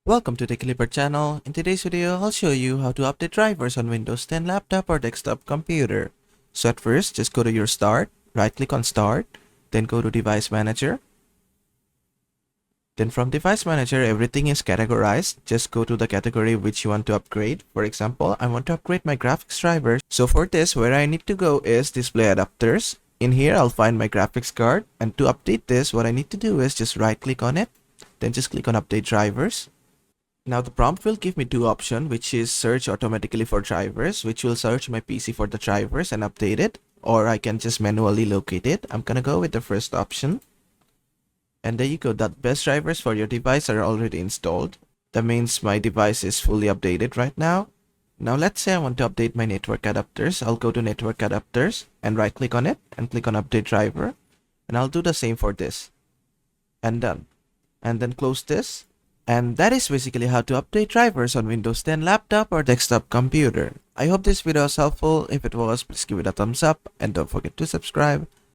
Welcome to the Clipper channel. In today's video, I'll show you how to update drivers on Windows 10 laptop or desktop computer. So at first, just go to your Start, right click on Start, then go to Device Manager. Then from Device Manager, everything is categorized. Just go to the category which you want to upgrade. For example, I want to upgrade my graphics driver. So for this, where I need to go is Display Adapters. In here, I'll find my graphics card. And to update this, what I need to do is just right click on it. Then just click on Update Drivers. Now the prompt will give me two options, which is search automatically for drivers, which will search my PC for the drivers and update it, or I can just manually locate it. I'm gonna go with the first option. And there you go, that best drivers for your device are already installed. That means my device is fully updated right now. Now let's say I want to update my network adapters. I'll go to network adapters and right click on it and click on update driver. And I'll do the same for this. And done. And then close this. And that is basically how to update drivers on Windows 10 laptop or desktop computer. I hope this video was helpful. If it was, please give it a thumbs up and don't forget to subscribe.